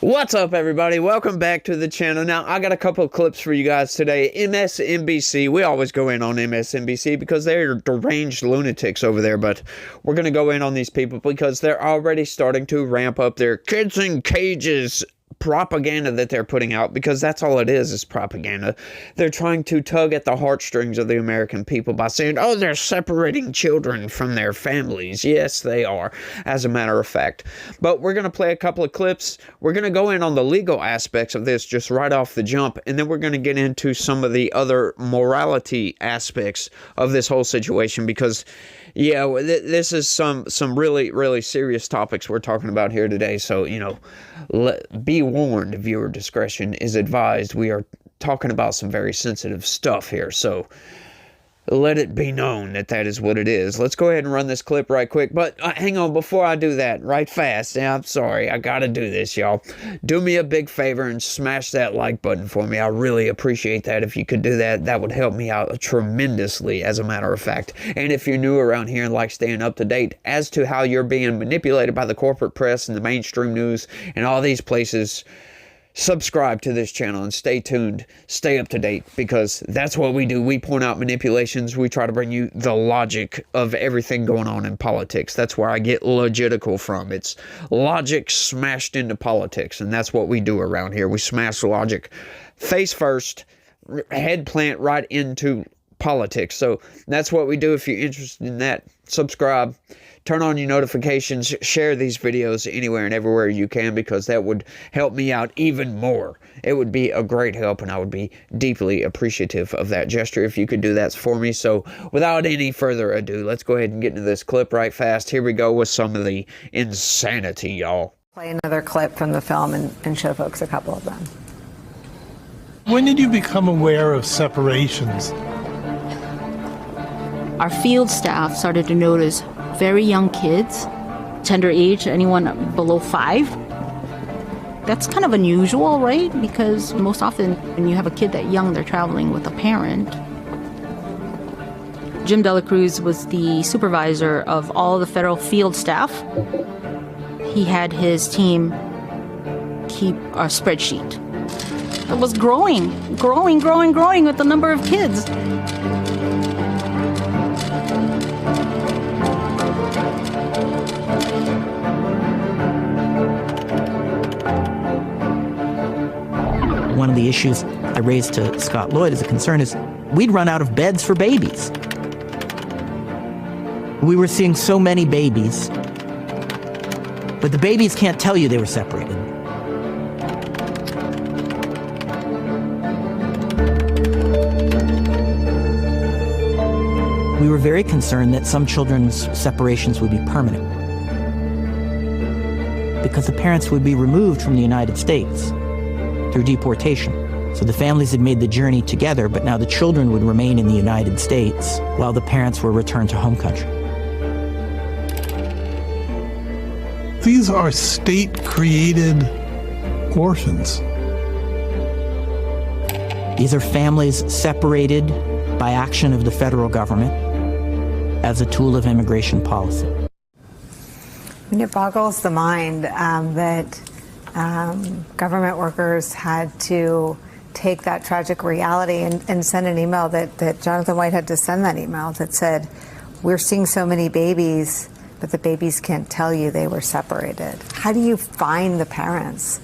What's up, everybody? Welcome back to the channel. Now, I got a couple of clips for you guys today. MSNBC, we always go in on MSNBC because they're deranged lunatics over there, but we're going to go in on these people because they're already starting to ramp up their kids in cages propaganda that they're putting out, because that's all it is propaganda. They're trying to tug at the heartstrings of the American people by saying, oh, they're separating children from their families. Yes, they are, as a matter of fact. But we're going to play a couple of clips. We're going to go in on the legal aspects of this just right off the jump, and then we're going to get into some of the other morality aspects of this whole situation, because yeah, this is some really, really serious topics we're talking about here today. So, you know, be warned, viewer discretion is advised. We are talking about some very sensitive stuff here, so let it be known that that is what it is. Let's go ahead and run this clip right quick. But hang on, before I do that, right fast. Yeah, I'm sorry. I got to do this, y'all. Do me a big favor and smash that like button for me. I really appreciate that. If you could do that, that would help me out tremendously, as a matter of fact. And if you're new around here and like staying up to date as to how you're being manipulated by the corporate press and the mainstream news and all these places, subscribe to this channel and stay tuned, stay up to date, because that's what we do. We point out manipulations. We try to bring you the logic of everything going on in politics. That's where I get logical from. It's logic smashed into politics, and that's what we do around here. We smash logic face first, head plant right into politics. So that's what we do. If you're interested in that, subscribe, turn on your notifications, share these videos anywhere and everywhere you can, because that would help me out even more. It would be a great help, and I would be deeply appreciative of that gesture if you could do that for me. So without any further ado, let's go ahead and get into this clip right fast. Here we go with some of the insanity, y'all. Play another clip from the film and show folks a couple of them. When did you become aware of separations? Our field staff started to notice very young kids, tender age, anyone below 5. That's kind of unusual, right? Because most often when you have a kid that young, they're traveling with a parent. Jim Dela Cruz was the supervisor of all the federal field staff. He had his team keep a spreadsheet. It was growing with the number of kids. One of the issues I raised to Scott Lloyd as a concern is we'd run out of beds for babies. We were seeing so many babies, but the babies can't tell you they were separated. We were very concerned that some children's separations would be permanent, because the parents would be removed from the United States through deportation. So the families had made the journey together, but now the children would remain in the United States while the parents were returned to home country. These are state-created orphans. These are families separated by action of the federal government as a tool of immigration policy. I mean, it boggles the mind that government workers had to take that tragic reality and send an email that Jonathan White had to send that email that said, we're seeing so many babies, but the babies can't tell you they were separated. How do you find the parents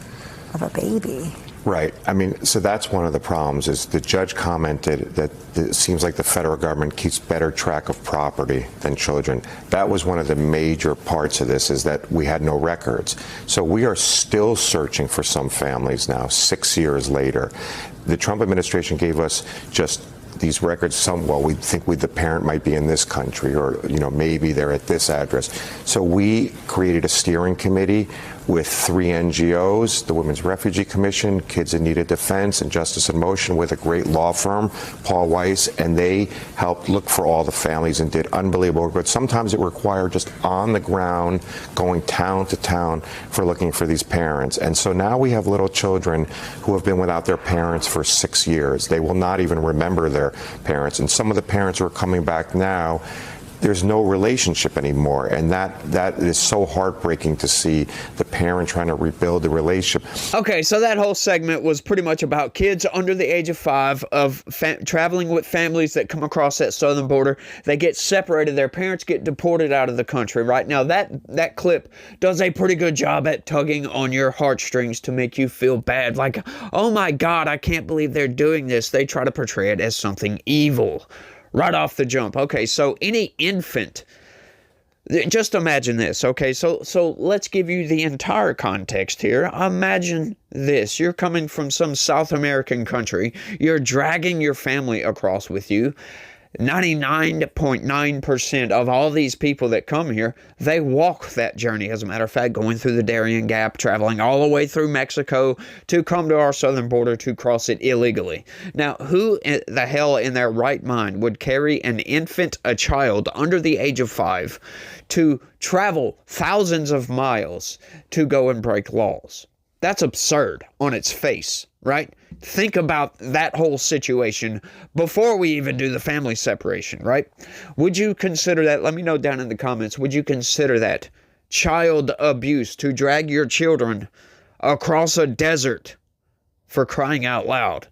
of a baby? Right. I mean, so that's one of the problems, is the judge commented that it seems like the federal government keeps better track of property than children. That was one of the major parts of this, is that we had no records. So we are still searching for some families now, 6 years later. The Trump administration gave us just these records. Well, we think the parent might be in this country, or, you know, maybe they're at this address. So we created a steering committee with 3 NGOs, the Women's Refugee Commission, Kids in Need of Defense, and Justice in Motion, with a great law firm, Paul Weiss, and they helped look for all the families and did unbelievable work. But sometimes it required just on the ground, going town to town for looking for these parents. And so now we have little children who have been without their parents for 6 years. They will not even remember their parents. And some of the parents who are coming back now there's no relationship anymore, and that is so heartbreaking to see the parent trying to rebuild the relationship. Okay, so that whole segment was pretty much about kids under the age of 5 of traveling with families that come across that southern border. They get separated. Their parents get deported out of the country. Right now, that clip does a pretty good job at tugging on your heartstrings to make you feel bad. Like, oh my God, I can't believe they're doing this. They try to portray it as something evil right off the jump. Okay, so any infant, just imagine this, okay? So let's give you the entire context here. Imagine this. You're coming from some South American country. You're dragging your family across with you. 99.9% of all these people that come here, they walk that journey. As a matter of fact, going through the Darien Gap, traveling all the way through Mexico to come to our southern border to cross it illegally. Now, who the hell in their right mind would carry an infant, a child under the age of 5, to travel thousands of miles to go and break laws? That's absurd on its face, right? Think about that whole situation before we even do the family separation, right? Would you consider that? Let me know down in the comments. Would you consider that child abuse to drag your children across a desert, for crying out loud,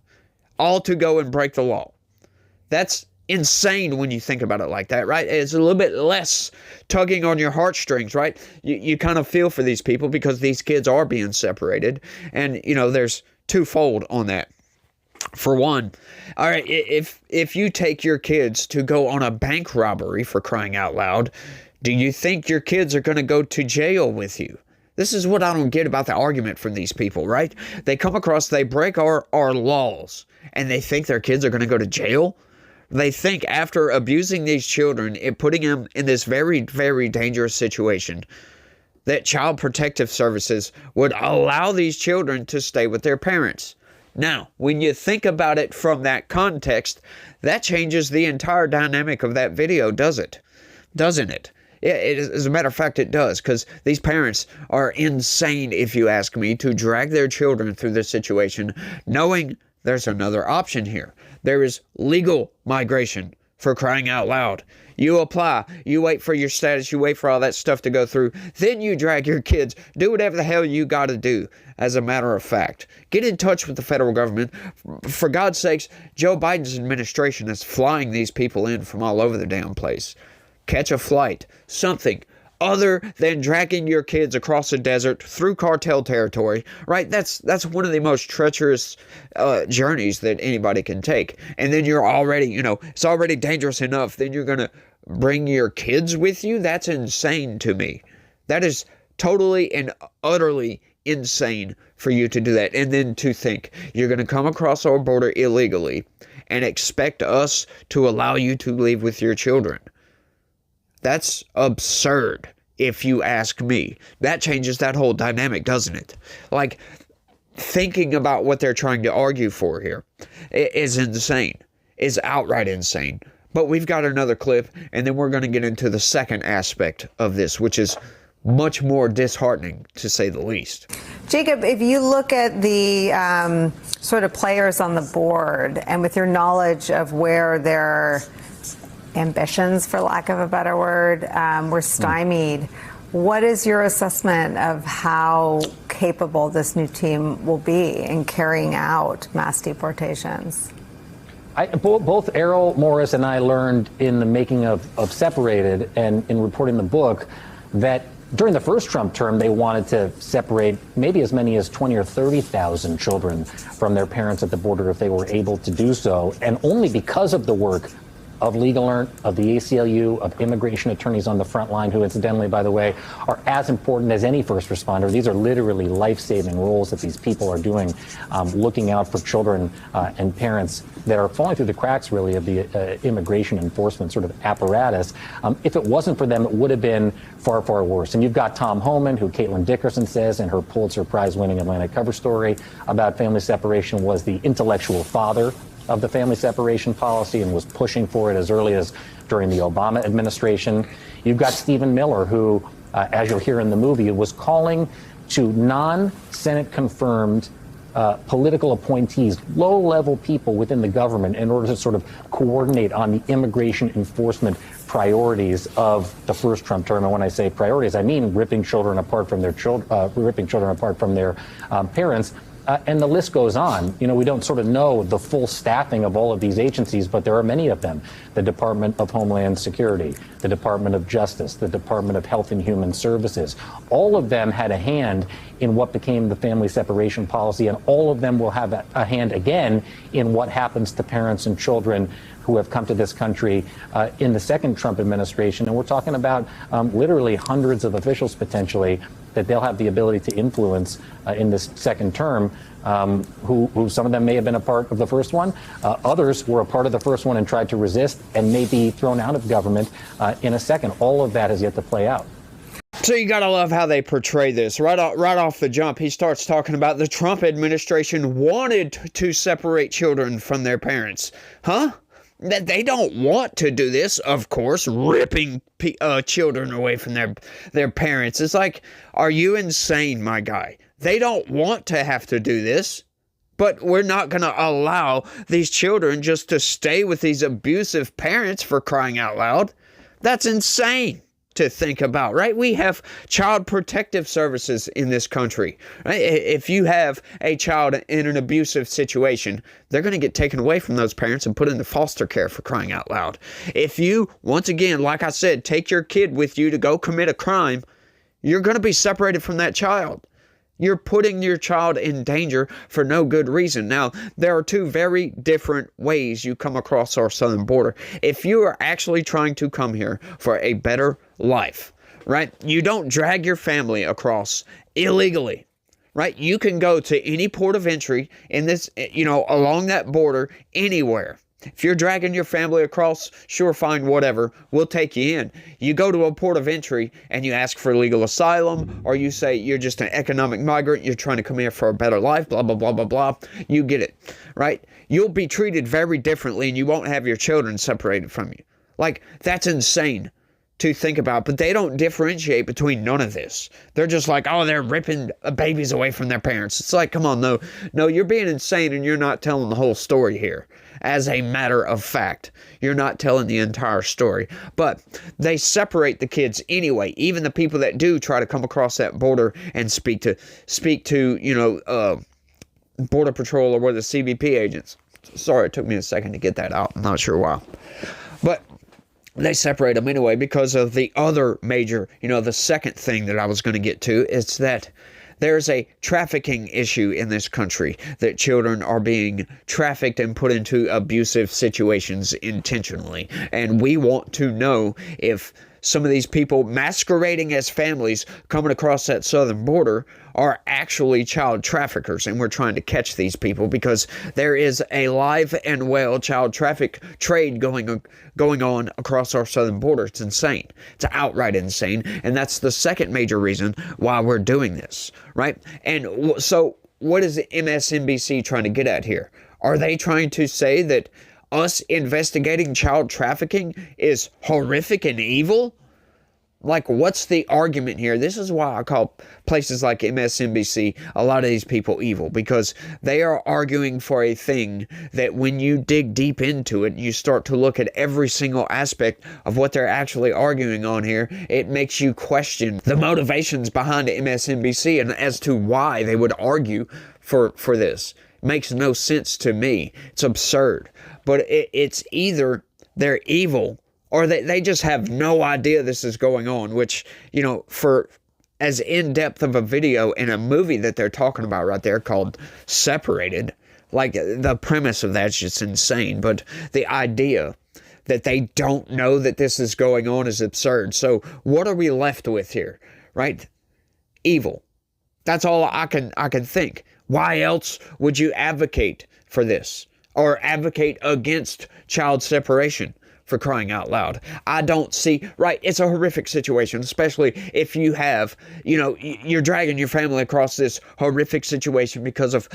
all to go and break the law? That's insane when you think about it like that, right? It's a little bit less tugging on your heartstrings, right? You kind of feel for these people because these kids are being separated. And, there's twofold on that. For one, all right, if you take your kids to go on a bank robbery, for crying out loud, do you think your kids are going to go to jail with you? This is what I don't get about the argument from these people, right? They come across, they break our laws, and they think their kids are going to go to jail. They think after abusing these children and putting them in this very, very dangerous situation, that Child Protective Services would allow these children to stay with their parents. Now, when you think about it from that context, that changes the entire dynamic of that video, doesn't it? Yeah, as a matter of fact, it does, because these parents are insane, if you ask me, to drag their children through this situation, knowing there's another option here. There is legal migration, for crying out loud. You apply, you wait for your status, you wait for all that stuff to go through, then you drag your kids, do whatever the hell you got to do, as a matter of fact. Get in touch with the federal government. For God's sakes, Joe Biden's administration is flying these people in from all over the damn place. Catch a flight, something other than dragging your kids across the desert through cartel territory, right? That's one of the most treacherous journeys that anybody can take. And then you're already, it's already dangerous enough. Then you're going to bring your kids with you? That's insane to me. That is totally and utterly insane for you to do that. And then to think you're going to come across our border illegally and expect us to allow you to leave with your children. That's absurd, if you ask me. That changes that whole dynamic, doesn't it? Like, thinking about what they're trying to argue for here is insane, is outright insane. But we've got another clip, and then we're going to get into the second aspect of this, which is much more disheartening, to say the least. Jacob, if you look at the sort of players on the board, and with your knowledge of where their ambitions, for lack of a better word, were stymied, what is your assessment of how capable this new team will be in carrying out mass deportations? Both Errol Morris and I learned in the making of Separated and in reporting the book that during the first Trump term, they wanted to separate maybe as many as 20 or 30,000 children from their parents at the border if they were able to do so. And only because of the work of Legal Alert, of the ACLU, of immigration attorneys on the front line, who incidentally, by the way, are as important as any first responder. These are literally life-saving roles that these people are doing, looking out for children and parents that are falling through the cracks, really, of the immigration enforcement sort of apparatus. If it wasn't for them, it would have been far, far worse. And you've got Tom Homan, who Caitlin Dickerson says in her Pulitzer Prize-winning Atlanta cover story about family separation was the intellectual father of the family separation policy and was pushing for it as early as during the Obama administration. You've got Stephen Miller, who, as you'll hear in the movie, was calling to non-Senate confirmed political appointees, low-level people within the government, in order to sort of coordinate on the immigration enforcement priorities of the first Trump term. And when I say priorities, I mean ripping children apart from their parents. And the list goes on. You know, we don't sort of know the full staffing of all of these agencies, but there are many of them. The Department of Homeland Security, the Department of Justice, the Department of Health and Human Services. All of them had a hand in what became the family separation policy, and all of them will have a hand again in what happens to parents and children who have come to this country in the second Trump administration. And we're talking about literally hundreds of officials potentially that they'll have the ability to influence in this second term, who some of them may have been a part of the first one. Others were a part of the first one and tried to resist and may be thrown out of government in a second. All of that has yet to play out. So you gotta love how they portray this. Right off the jump, he starts talking about the Trump administration wanted to separate children from their parents. Huh? That they don't want to do this, of course, ripping children away from their parents. It's like, are you insane, my guy? They don't want to have to do this, but we're not going to allow these children just to stay with these abusive parents, for crying out loud. That's insane to think about, right? We have child protective services in this country, right? If you have a child in an abusive situation, they're going to get taken away from those parents and put into foster care, for crying out loud. If you, once again, like I said, take your kid with you to go commit a crime, you're going to be separated from that child. You're putting your child in danger for no good reason. Now, there are two very different ways you come across our southern border. If you are actually trying to come here for a better life, right? You don't drag your family across illegally, right? You can go to any port of entry in this, along that border, anywhere. If you're dragging your family across, sure, fine, whatever, we'll take you in. You go to a port of entry and you ask for legal asylum, or you say you're just an economic migrant, you're trying to come here for a better life, blah, blah, blah, blah, blah. You get it, right? You'll be treated very differently, and you won't have your children separated from you. Like, that's insane to think about, but they don't differentiate between none of this. They're just like, oh, they're ripping babies away from their parents. It's like, come on, no, you're being insane, and you're not telling the whole story here. As a matter of fact, you're not telling the entire story. But they separate the kids anyway. Even the people that do try to come across that border and speak to Border Patrol or the CBP agents. Sorry, it took me a second to get that out. I'm not sure why. But they separate them anyway because of the other major, the second thing that I was going to get to is that there's a trafficking issue in this country, that children are being trafficked and put into abusive situations intentionally. And we want to know if some of these people masquerading as families coming across that southern border are actually child traffickers, and we're trying to catch these people because there is a live and well child traffic trade going on across our southern border. It's insane. It's outright insane, and that's the second major reason why we're doing this, right? And so what is the MSNBC trying to get at here? Are they trying to say that us investigating child trafficking is horrific and evil? Like, what's the argument here? This is why I call places like MSNBC, a lot of these people, evil, because they are arguing for a thing that when you dig deep into it, you start to look at every single aspect of what they're actually arguing on here, it makes you question the motivations behind MSNBC and as to why they would argue for this. It makes no sense to me. It's absurd. But it's either they're evil or they just have no idea this is going on, which, for as in-depth of a video in a movie that they're talking about right there called Separated, like, the premise of that's just insane. But the idea that they don't know that this is going on is absurd. So what are we left with here, right? Evil. That's all I can think. Why else would you advocate for this or advocate against child separation? For crying out loud. I don't see, right, it's a horrific situation, especially if you have, you're dragging your family across this horrific situation because of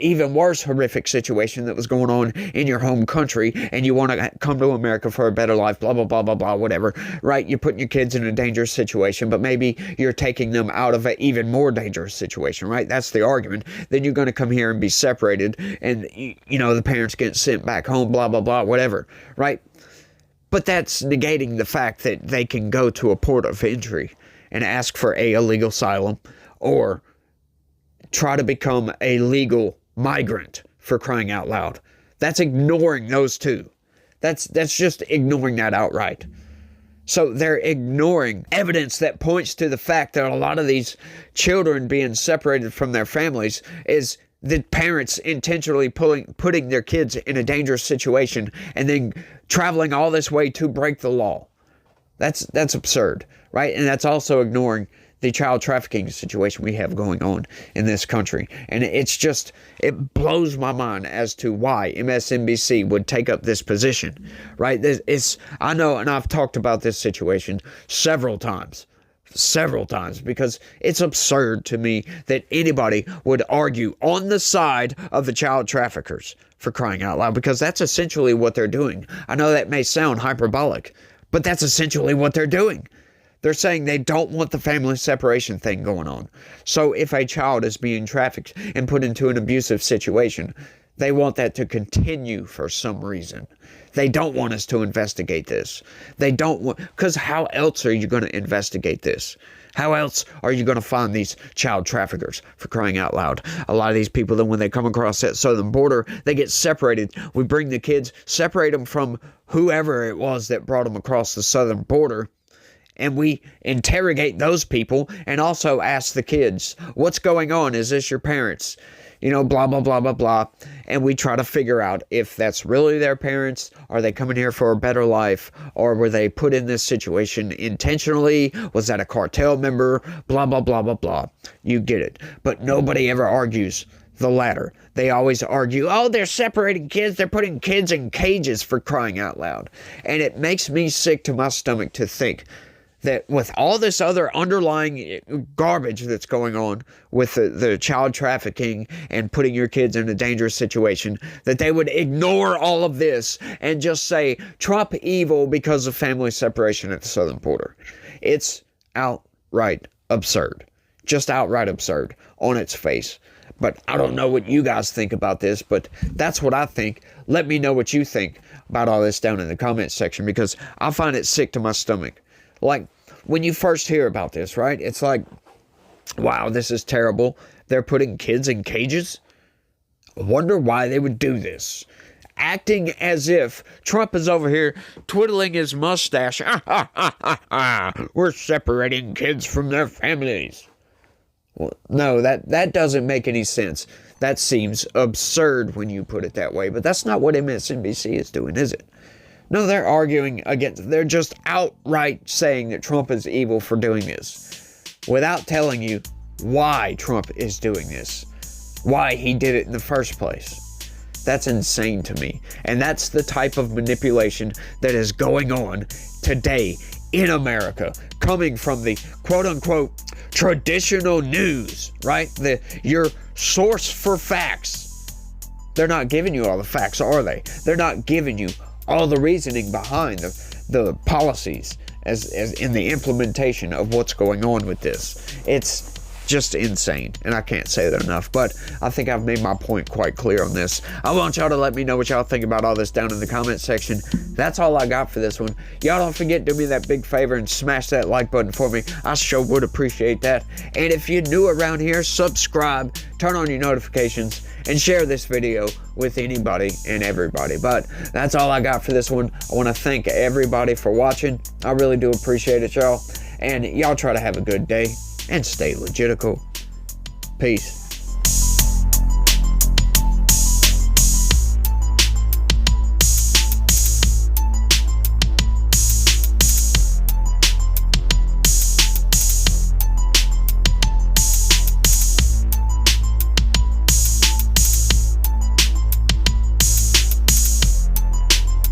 even worse horrific situation that was going on in your home country, and you want to come to America for a better life, blah, blah, blah, blah, blah, whatever, right? You're putting your kids in a dangerous situation, but maybe you're taking them out of an even more dangerous situation, right? That's the argument. Then you're going to come here and be separated, and, the parents get sent back home, blah, blah, blah, whatever, right? But that's negating the fact that they can go to a port of entry and ask for a illegal asylum or try to become a legal migrant, for crying out loud. That's ignoring those two. That's just ignoring that outright. So they're ignoring evidence that points to the fact that a lot of these children being separated from their families is the parents intentionally putting their kids in a dangerous situation and then traveling all this way to break the law. That's absurd, right? And that's also ignoring the child trafficking situation we have going on in this country. And it blows my mind as to why MSNBC would take up this position, right? I know, and I've talked about this situation several times, because it's absurd to me that anybody would argue on the side of the child traffickers, for crying out loud, because that's essentially what they're doing. I know that may sound hyperbolic, but that's essentially what they're doing. They're saying they don't want the family separation thing going on. So if a child is being trafficked and put into an abusive situation, they want that to continue for some reason. They don't want us to investigate this. They don't want, because how else are you going to investigate this? How else are you going to find these child traffickers, for crying out loud? A lot of these people, then when they come across that southern border, they get separated. We bring the kids, separate them from whoever it was that brought them across the southern border, and we interrogate those people and also ask the kids, what's going on? Is this your parents? Blah, blah, blah, blah, blah. And we try to figure out if that's really their parents. Are they coming here for a better life? Or were they put in this situation intentionally? Was that a cartel member? Blah, blah, blah, blah, blah. You get it. But nobody ever argues the latter. They always argue, oh, they're separating kids. They're putting kids in cages, for crying out loud. And it makes me sick to my stomach to think that with all this other underlying garbage that's going on with the child trafficking and putting your kids in a dangerous situation, that they would ignore all of this and just say Trump evil because of family separation at the southern border. It's outright absurd. Just outright absurd on its face. But I don't know what you guys think about this, but that's what I think. Let me know what you think about all this down in the comments section, because I find it sick to my stomach. Like, when you first hear about this, right? It's like, wow, this is terrible. They're putting kids in cages. I wonder why they would do this. Acting as if Trump is over here twiddling his mustache. We're separating kids from their families. Well, no, that doesn't make any sense. That seems absurd when you put it that way. But that's not what MSNBC is doing, is it? No, they're arguing against, they're just outright saying that Trump is evil for doing this, without telling you why Trump is doing this, why he did it in the first place. That's insane to me. And that's the type of manipulation that is going on today in America, coming from the quote-unquote traditional news, right? Your source for facts. They're not giving you all the facts, are they? They're not giving you all the reasoning behind the policies as in the implementation of what's going on with this. It's just insane, and I can't say that enough, but I think I've made my point quite clear on this. I want y'all to let me know what y'all think about all this down in the comment section. That's all I got for this one. Y'all don't forget to do me that big favor and smash that like button for me. I sure would appreciate that. And if you're new around here, subscribe, turn on your notifications, and share this video with anybody and everybody. But that's all I got for this one. I want to thank everybody for watching. I really do appreciate it, y'all. And y'all try to have a good day and stay legitical. Peace.